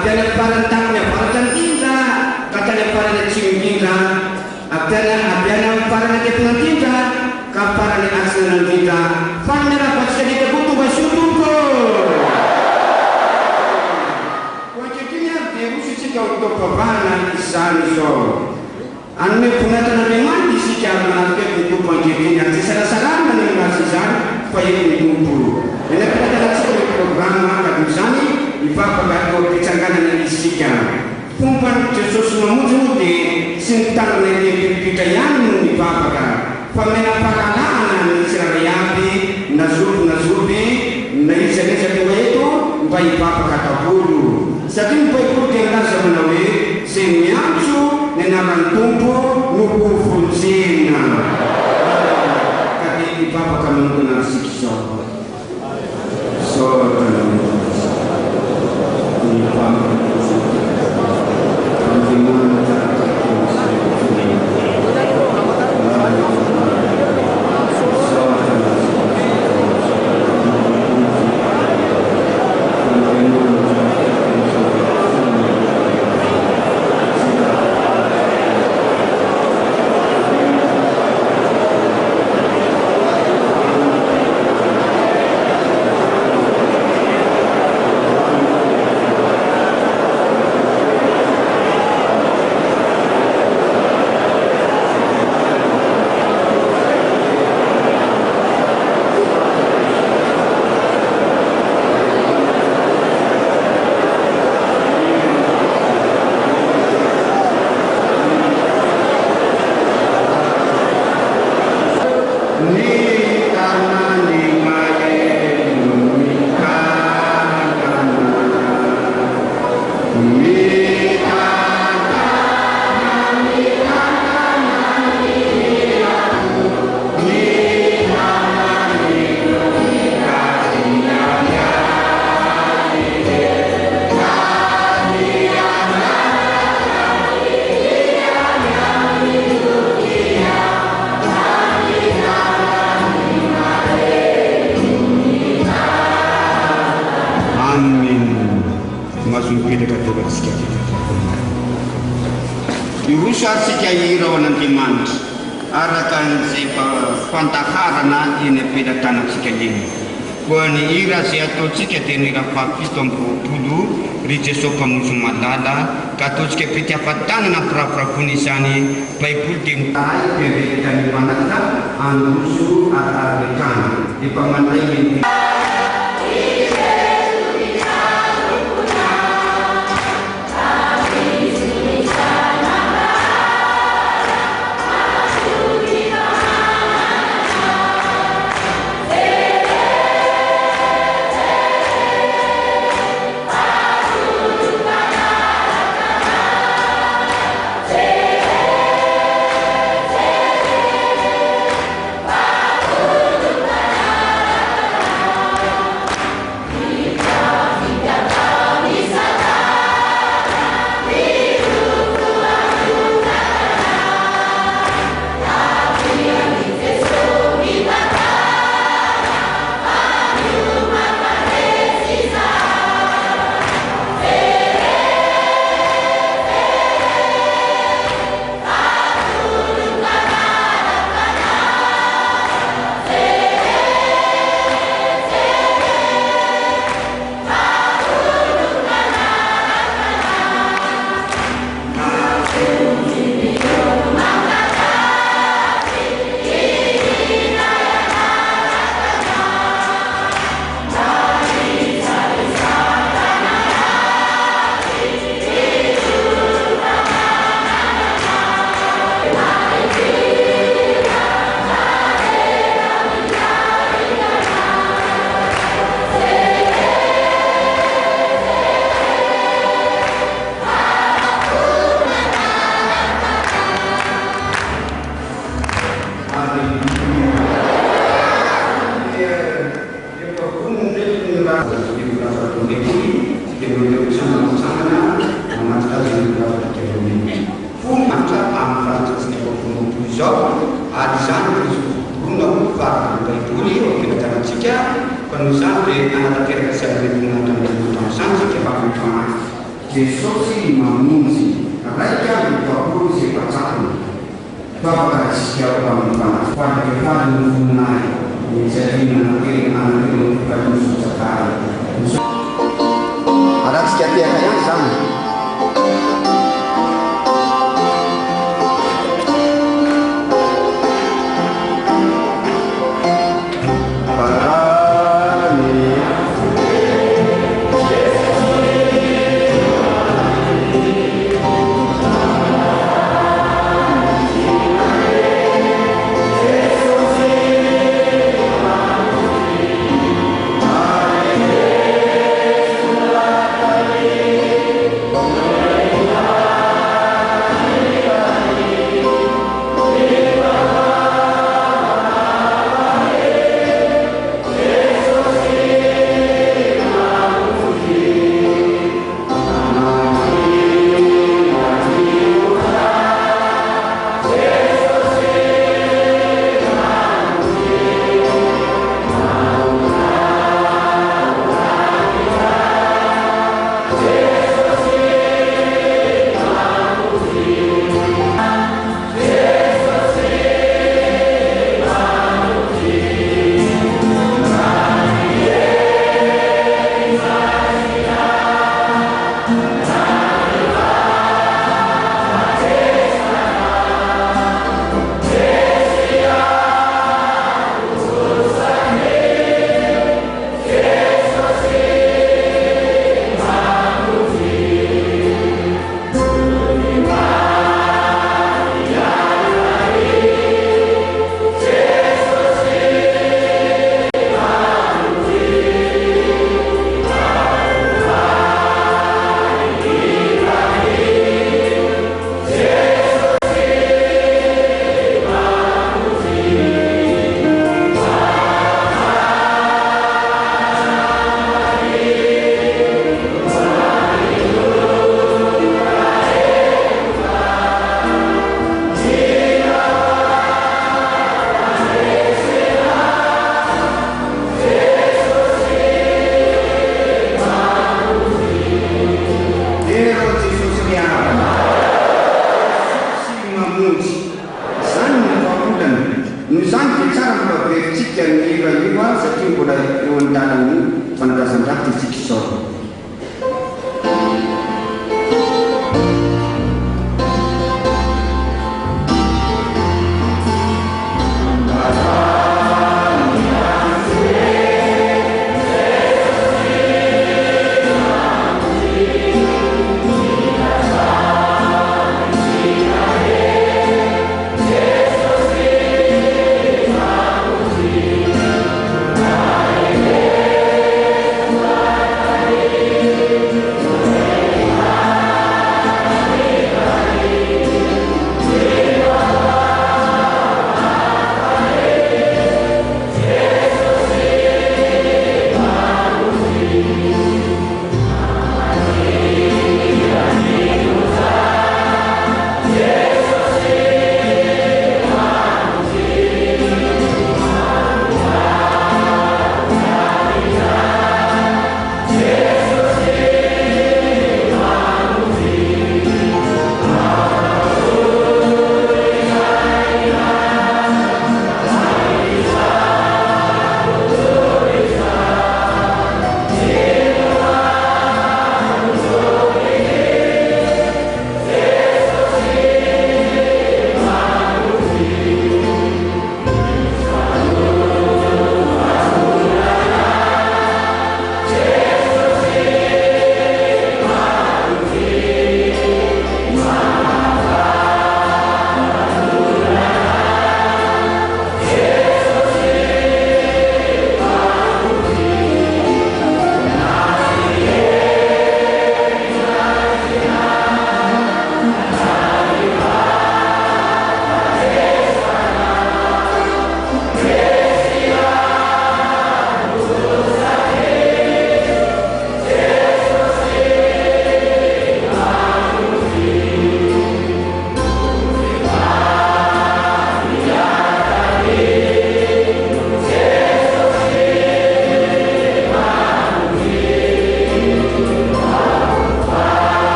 Abbiamo katanya parantaknya parantan kita, katanya parantan cium kita, apiana parantan kepungan kita, kaparan aksenan kita, panera pasti kita butuh basyutuh ko. Wajibnya dia mesti cakap untuk pembana isan so. Anu punatan memang di sini jangan ke buku wajibnya, sisa-sisa mana yang masih sisa, supaya itu. Ini adalah sebuah program maka disani ibarat kalau dicangkan di sini. Kumpulan Jesus memuji sintang dari kita yang ibarat. Pemena pakanan sirayabi nazubi naisya itu baik apa kata guru. Saking baik guru yang nasa menawi senyapsu nenaran tumpu nuku funsina. Kati ibarat kami mengenal siksa. Diusah sekian nanti man arakan siapa pantakarana ini pada tanah sekian ini. Wani ira siatu sekian ini rapat tompu tudu rice sopa musumadada katus ke pita patang na pra punisani pai pultim tai ke dan manata anusu atakan di pamantai ini. Jesosy mamonjy raika mipapolo zay mpatsakony tapaka tsika pamanfanafadyfady ny voninay izay aratsika tiaka ihany zany Amen.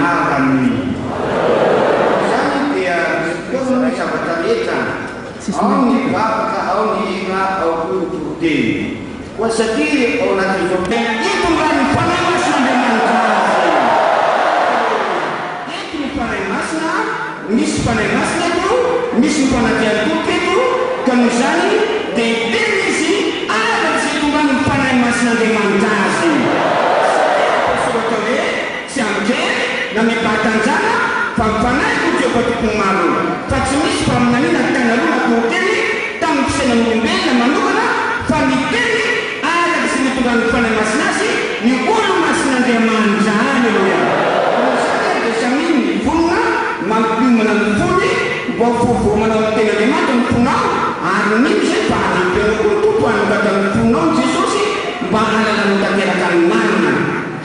anarany zany dia ny zavatra rehetra ao ny vavaka ao ny ina ao koitoteny koa satria ao anatin'izao tena ito mba ny fanahy masin'Andriamanitra ito ny fanahy masina misy fanahy masina eto misy ny fanafiany tompy eto ka noho zany dia tena izy araka zay tonga ny fanahy masin'Andriamanitra azy soratao hoe tsy amikery na mibatanjana fa mifanahy ko Jehovah tokony maro fa tsy misy faminanina tena aloha toteny tamin'ny fisainan'olombelona manokana fa miteny araka zay mitonga ny fanahy masina azy ny olo masin'Andriamanitra any aloha zany dia saminy ny vonona mampiomana ny fony mba fovomana ny ten'Andriamanitra ny fonao ary nino zay fa anampena koa tompo anokata ny fonao ny Jesosy mba halala ny tanteraka ny marina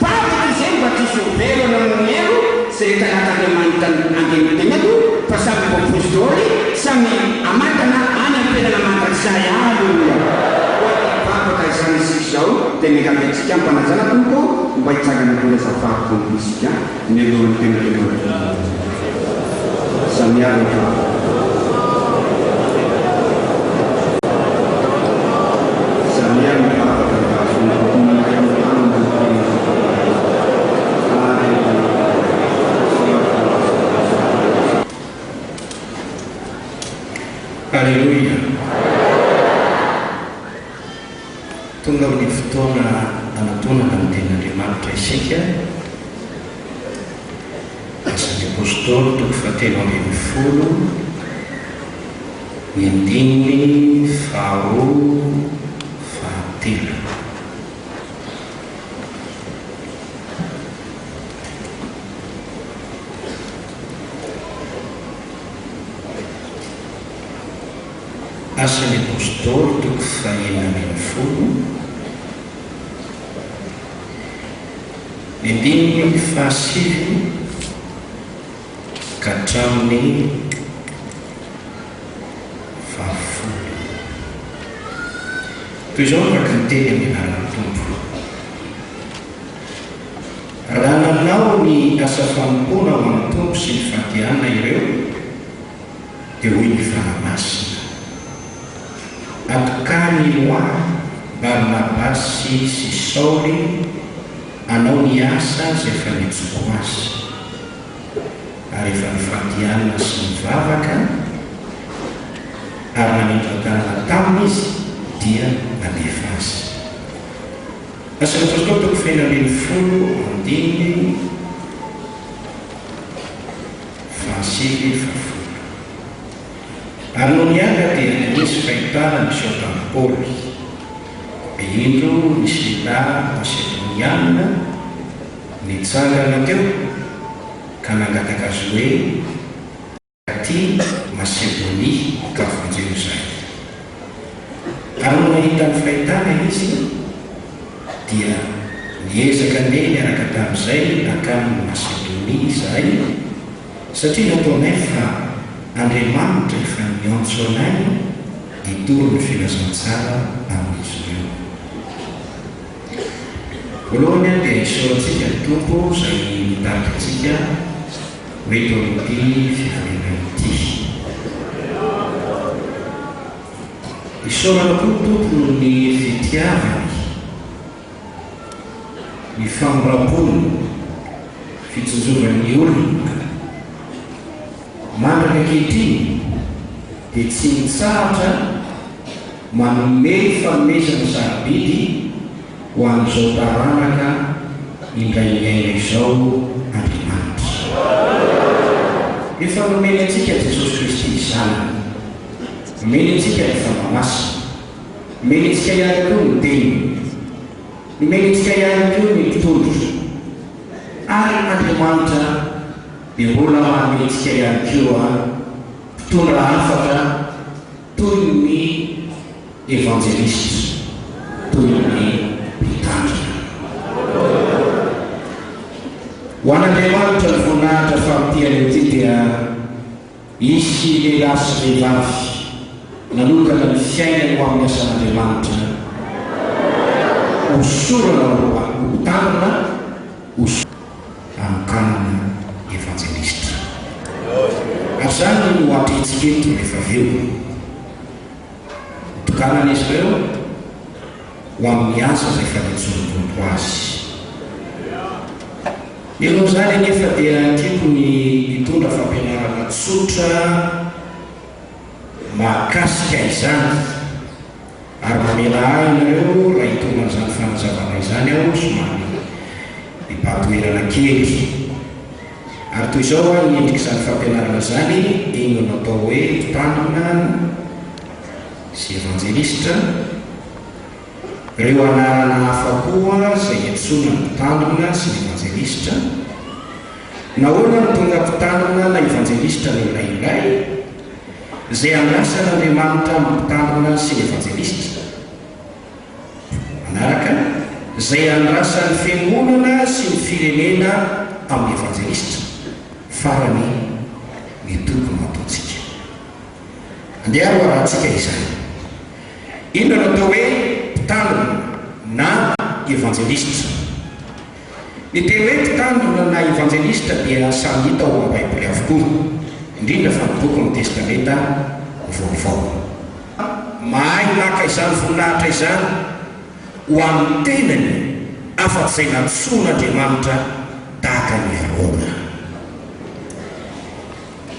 fa afaka izay mba tsisy overona amin'ny ero zay tanat'Andriamanitra angemiteny eto fa samy apôstôly samy amatana any ampenana mandrakizay aloha afaka izany isika zao dia mirabe antsika ampanajana tompo mba hitsangana tola zavavyfoniko isika ny alohan'ny ten'Andriamanitra samy avaka samy avaka Alleluia. Tonga amin'ny fotoana anatonana ny ten'Andriamanitra isika asan'ny apôstôly toko fahatelo ambin'ny folo ny andininy faharoa fahatelo. Asan'ny apôstôly toko fahaenina ambin'ny folo ny andininy fahasivy ka hatramin'ny fahafolo. Toy izao afaka ny teny amin'ny anaran'ny tompo. Raha nanao ny asa fanompoana ho an'ny tompo sy ny fahadiana ireo dia hoy ny fanahymasina atokany ho ahy Barnabasy sy Saoly anao ny asa zay efa nijoko azy ary efa nifandihana sy nivavaka ary nanindran-tanana taminy izy dia nanefa azy. Asan'ny apôstôly toko fahaenina ambin'ny folo andininy fahasivy fahafolo. Ary no nianga dia nisy fahitana nisy ao tamin'ny Paoly indro ny Sila Macedoniana nitsangana teo ka nangataka azy hoe aty Macedonia ka vonjeo izay. Ary no nahita ny fahitana izy dia niezaka ndeha niaraka tamin'izay nakamy Macedonia izahay satria nataonay fa Andriamanitra efa miantso anay hitoro ny filazantsara amin'izy ireo. Voalohany dia isaorantsika ny tompo izay mitarikitsika mety ao amin'ity fivoriana ity. Isaorana koa tompo ny fitiavany, ny famoram-pony, fitsonjovan'ny olona mandraka ankehitriny dia tsy mitsahatra manome fanomezana sarobidy ho an'izao taranaka indray iaina izao Andriamanitra. Efa nomeny antsika Jesosy Kristy izany, nomeny antsika ny fanahymasina, nomeny antsika ihany koa ny teny, nomeny antsika ihany koa ny mpitondro ary Andriamanitra dia mbola manome antsika ihany koa mpitondra hafatra toy ny evangelista, toy ny mpitandrina. Ho an'Andriamanitra ny voninahitra fampitiany ity dia isy lehilahy sy vehivavy nanokana ny fiainany ho amin'ny asan'Andriamanitra hosorana ho tandrina amin'ny kanana evanjelista. Ary zany no atretsika eto rehefa aveo tokanana izy ireo ho amin'ny asa izay fanentson'ny tompo azy. Ianao zany nefa dia tiako ny mitondra fampianarana tsotra mahakasika izany ary mamela ahy ianareo raha hitonga an'izany fanazavana izany aho somary hipatoerana kely. Ary toy izao a ny endrika izany fampianarana zany iny no natao hoe mpitandrina sy evanjelista. Ireo anarana hafa koa izay iantsona ny mpitandrina sy ny evanjelista. Nahoana no tonga mpitandrina na evanjelista no ilailay izay andrasan'Andriamanitra ny mpitandrina sy ny evanjelista. Manaraka izay andrasan'ny fiangonana sy ny firenena amin'ny evanjelista farany ny tokony ataontsika. Andeha ho arahantsika izany. Ino no atao hoe mpitandrina na evanjelista? Ny teny hoe mpitandrina na evanjelista dia samy hita ao amin'ny Baiboly avokoa, indrindra fa ny boky ny testamenta vaovao. Mahay maka izany voninahitra izany ho amin'ny tenany afa-tsy izay natsoan'Andriamanitra tahaka ny Arona.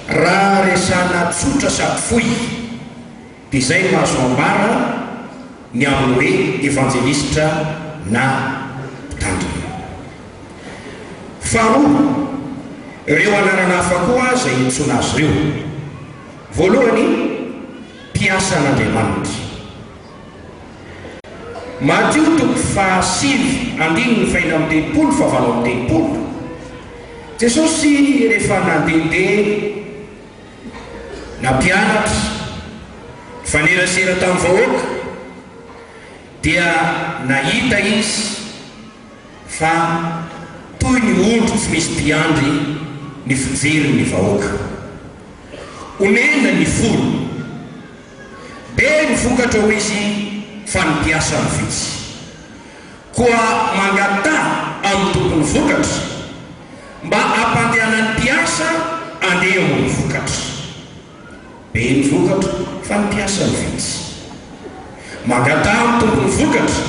Raha resana tsotra sady fohy dia izay mahazo ambara ny amin'ny hoe evanjelista na mpitandrina. Faharoa, ireo anarana hafa koa izay intsona azy ireo. Voalohany, mpiasa an'Andriamanitra. Mateo 5:9-10, Jesosy rehefa nandehandeha nampianatra fanerasera tamin'ny vahoaka dia nahita izy fa toy ny ondry tsy misy mpiandry ny fijeriny vahoaka. Omena ny folo, be mivokatra ho izy fa ny mpiasa ny vitsy, koa mangata amin'ny tompony vokatra mba ampandehanany mpiasa andeha ho ny vokatra. Be ny vokatra fa ny mpiasa ny vitsy, mangata amin'ny tompony vokatra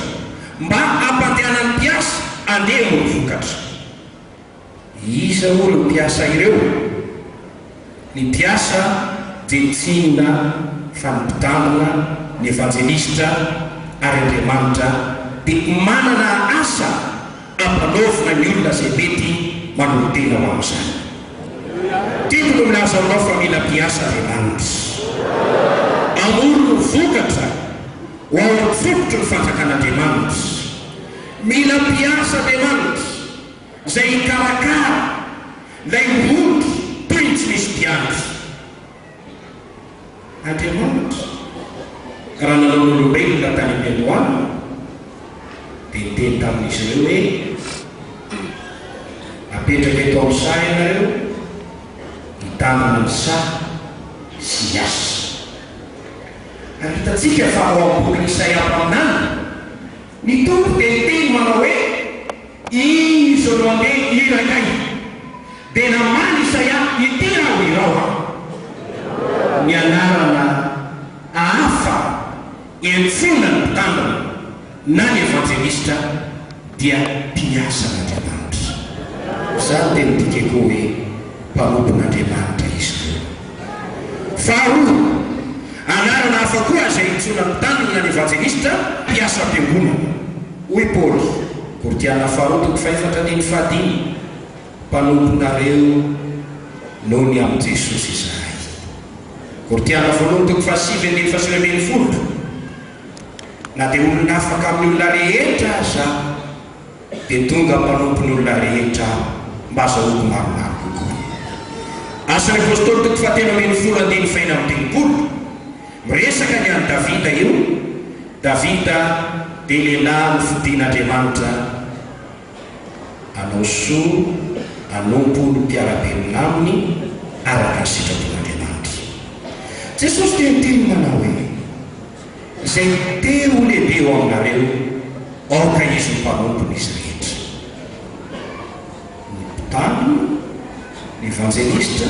mba ampandehanany mpiasa andeha ho ny vokatra. Iza olo mpiasa ireo? Ny mpiasa dia tsinona fa ny mpitandrina, ny evanjelista ary Andriamanitra dia manana asa ampanaovina ny olona izay mety manolo tena ho amin'izany. Tiako no milaza aminao fa mila mpiasa Andriamanitra amorona vokatra ho ao am-fototry ny fanjakan'Andriamanitra. Mila mpiasa Andriamanitra izay hikarakara ilay ondry toy ny tsy misy mpiandry. Andriamanitra raha nanao n'olombelona tany am-piandohana dia niteny tamin'izy ireo hoe apetraka eto amin'ny saha ianareo hitandrina ny saha sy hiasa. Ary hitatsika fa ao amin'ny boky Isaia ampaminany ny tompo dia niteny manao hoe iny izy olo andeha irakay dia namaly Isaia itena ho irao ny anarana hafa iantsona ny mpitandrina na ny evanjelista dia mpiasa n'Andriamanitra. Zany dia nodikeko hoe mpanompon'Andriamanitra izy ireo. Faharoa, anarana hafa koa izay intsona ny mpitandrina ny evanjelista, mpiasa am-piangonana. Hoy Paoly, Kortiana faharoa 5:1-5, mpanomponareo noho ny amin'ny Jesosy izahay. Kortiana voalohany 5:7-9, na dia olona afaka amin'ny olona rehetra aza dia tonga mpanompony olona rehetra mba azahoako maromaro kokoa. Asan'ny apôstôly 7:10-10, miresaka ny an'i Davida io. Davida dia lehilahy nofidian'Andriamanitra anao soa, anompo ny mpiara-belona aminy araka ny sitrapon'Andriamanitra. Jesosy dia niteny manao hoe izay te ho lehibe ao aminareo aoka izy ny mpanompony izy rehetra. Ny mpitandrina ny evangelista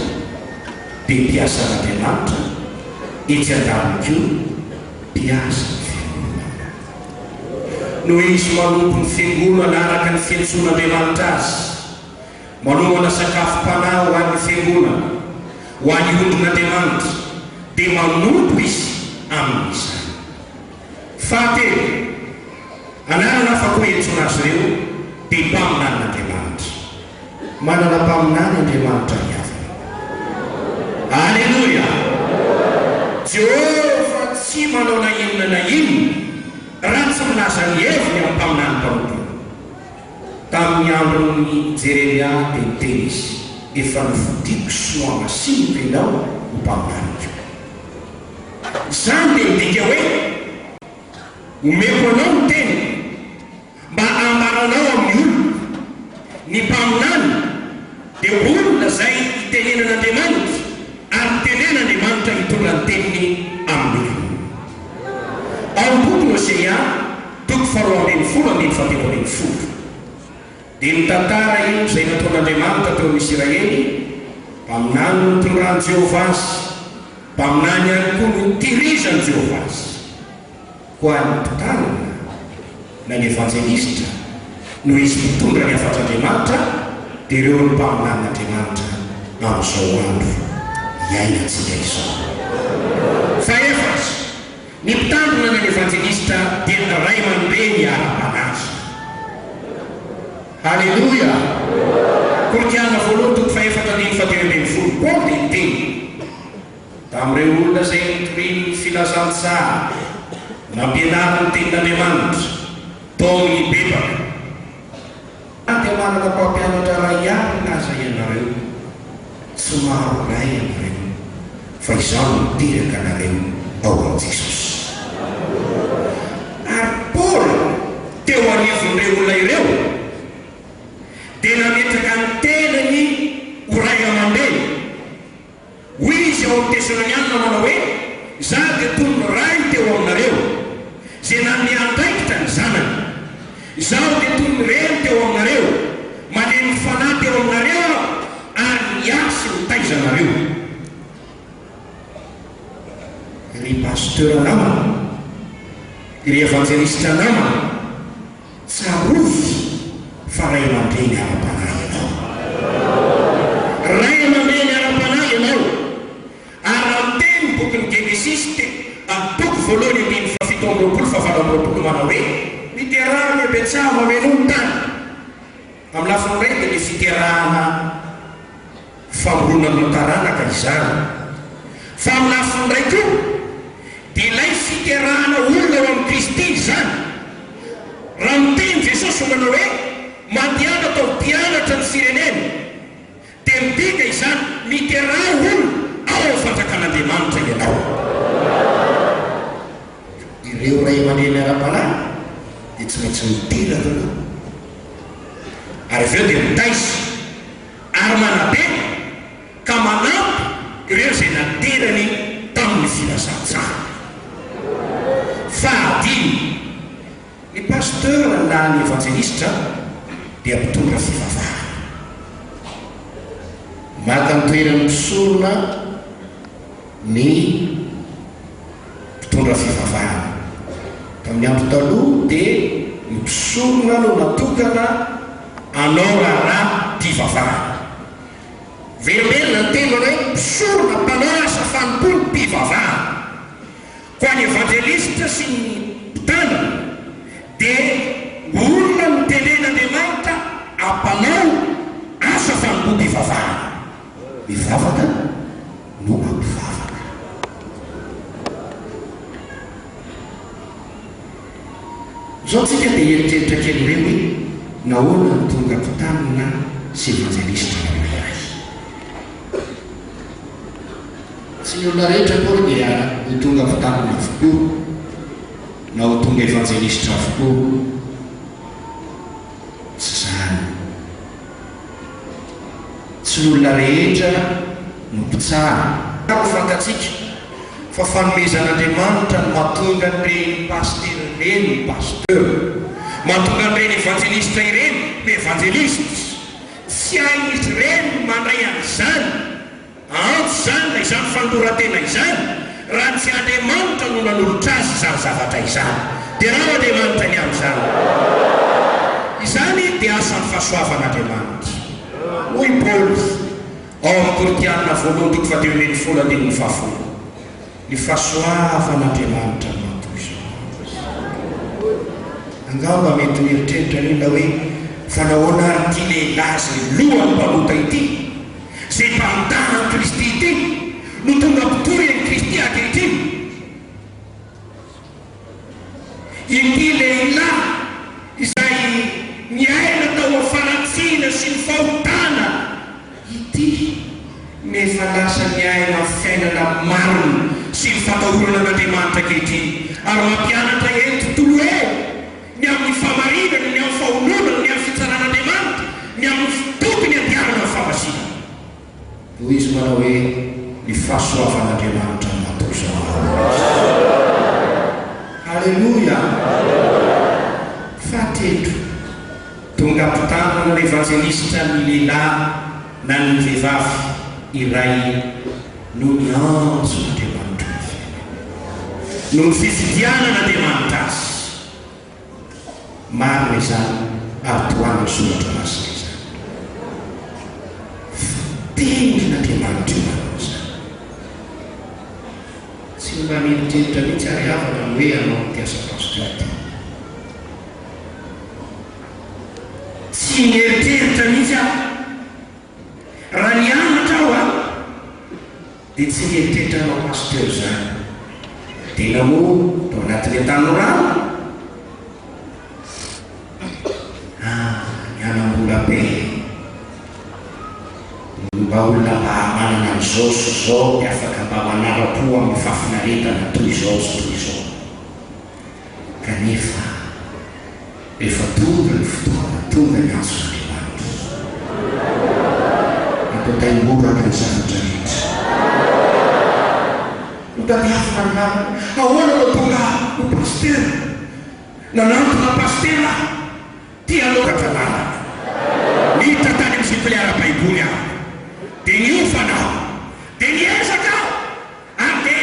dia mpiasa n'Andriamanitra etsy an-dalana ko mpiasa ny fiangonana. Noho izy manompo ny fiangonana araka ny fiantsoan'Andriamanitra azy, manomana sakafom-panahy ho an'ny fiangonana, ho an'ny ondrin'Andriamanitra, dia manompo izy amin'izany. Fahatelo, anarana afa-ko entsoana azy ireo dia mpaminan'Andriamanitra. Manana mpaminany Andriamanitra miavana. Alleluia! Jehovah tsy manao na inona na inona raha tsy milaza ny heviny amin'ny mpaminany mpamompona. Tamin'ny andron'ny Jeremia dia niteny izy, efa novodiko soama sy nitenao ho mpaminaniko. Izany dia midika hoe omeko anao ny teny mba amaranao amin'ny olona. Ny mpaminany dia olona izay itenenan'Andriamanitra ary tenen'Andriamanitra hitondra ny teniny amin'ny olona. Ao am-boky Hosea toko 4:10 dia mitantara io izay nataon'Andriamanitra teo amin'ny Israely, mpaminany no nitondrany Jehovah azy, mpaminany ihany koa no nitirizany Jehovah azy. Ho an'ny mpitanana na ny evangelista no izy mitondra ny afatr'Andriamanitra, dia ireo ny mpaminan'Andriamanitra amin'izao andro iainantsika izao. Faefatra, ny mpitandrina ny evangelista dia ray aman-dreny ara-panazy. Halleluia! Korinthiana 1:4-5 Paul dia niteny tamin'ireo olona izay nitoriny ny filazantsara nampianariny ny tenin'Andriamanitra tao ny bebaka. Dia manana mpampianatra ray ihany naza ianareo, tsy maro ray ianareo, fa izao no miteraka anareo ao amin'i Jesosy. Ary Paul teo anivon'ireo olona ireo dia nametraka ny tenany ho ray aman-dreny. Hoy izy ao amin'ny Tesalonianina manao hoe, izaho dia toy ny ray teo aminareo, izay na miandraikitra ny zanany. Izaho dia toy ny reny teo aminareo, maneno fanahy teo aminareo ary miasy mitaizanareo. Ry pasteur namana, ry evangelista namana, tsarovy fa ray aman-dreny ara-panahy ianao. Ray aman-dreny ara-panahy ianao. Ary amin'ny bokin'ny Genesisy toko 1:17-20 manao hoe, fiterahana ebetsah mameno ny tany. Amin'ny lafiny iray dia ny fiterahana famorona amin'ny taranaka izany. Fa amin'ny lafiny iray koa dia ilay fiterahana olona ao amin'ny Kristy izany. Raha miteny Jesosy manao hoe mandiana atao mpianatra ny firenena, dia midika izany miteraha olona ao amin'ny fanjakan'Andriamanitra ianao. Ireo ray aman-dreny ara-panahy dia tsy maintsy miteraka anao, ary avy eo dia mitaiza ary manabe ka manampy ireo izay naterany tamin'ny filazantsara. Fahadimy, ny pasteur na ny evangelista dia mpitondra fivavahana. Maka ny toerany mpisorona ny mpitondra fivavahana. Tamin'ny andro taloha dia ny mpisorona no natokana anao raharaham-pivavahana. Velomena ny tena hoe mpisorona mpanao asa fanompony mpivavahana. Ko an'ny evangelista sy ny mpitandrina dia olona mitenen'Andriamanitra ampanao asa fanompony mpivavahana. Mivavaka no mampivavaka. Zao tsika dia eritreritra kely ireo hoe nahoana ny tonga mpitanina sy evangelista iray. Tsy ny olona rehetra koa dia ny tonga mpitanina avokoa na ho tonga evangelista avokoa. Tsy zany. Tsy ny olona rehetra no mpitsara. Ho fantatsika fa fanomezan'Andriamanitra no mahatonga an'ireny pasteur ireny ny pasteur, mahatonga an'ireny evangelista ireny ny evangelista, tsy aizy reny mandray an'izany antso zany la izany fandoratena izany raha tsy Andriamanitra no nanolotra azy izany zavatra izany dia raha Andriamanitra ny amin'izany izany dia asan'ny fahasoavan'Andriamanitra. Hoy Paoly ao amin'ny Korinthiana voalohany toko fahatelo ny folo andininy fahafolo, ny fahasoavan'Andriamanitra matoy izao. Angamba mety mieritreritra nila hoe fa nahoana ity lehilahy zay lohany mpamota ity zay mpamitaha ny Kristy ity no tonga mpitory ny Kristy ankehitriny. Ity lehilahy izay miaina tao amin'ny fanatsiana sy ny fahotana ity nefa lasa miaina fiainana marina sy ny fatahorana an'Andriamanitra ankehitriny ary mampianatra eny tontolo eo ny amin'ny famarinana, ny amin'ny fahononana, ny amin'ny fitsaran'Andriamanitra, ny amin'ny tokony andiarana amin'ny famasina. Hoy izy manao hoe ny fahasoavan'Andriamanitra natao izao. Halleluja. Fahateto tonga mpitandrina n'evangelista ny lehilahy na ny vehivavy iray no ny anjon'Andriamanitra no ny fifidianan'Andriamanitra azy. Marina izany ary toan'ny soratra masina izany. Fitenen'Andriamanitra manao izany. Tsy mba mieritreritra mihitsy ary havana ny hoe anao ty asa pasteur ty. Tsy mieritreritra mihitsy aho. Raha nianatra aho dia tsy mieritreritra anao pasteur zany. Tena moa tao anatin'ny tanora mianam-bola be mba olona mba manana an'izao sy izao dia afaka mba manara-po amin'ny fahafinaretana toy izao sy toy izao. Kanefa efa tonga ny fotoana, tonga ny anjon'Andriamanitra mampataimborana ny zavatra rehetra. Notadiavina ngamba ahoana no tonga ho pasteur nanantona pasteur tia loratra lalana niditra tany amin'ny sipliara-baiboly aho dia niofanao dia niezaka aho ary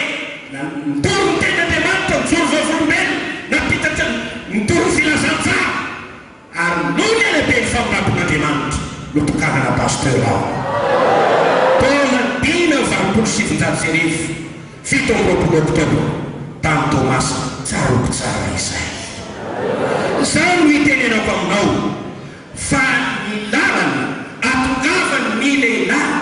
dia nitoro ny ten'Andriamanitra nijoro vavolombelona napitatra nitoro ny filazantsara ary noho ny lehibe ny faminapon'Andriamanitra no tokanana pasteur aho. Taona 1927 fito amby roapolo oktobra tamin'ny Tomasa tsaroko tsara izay. Izany no hitenenako aminao fa ny lalana atongavany ny lehilahy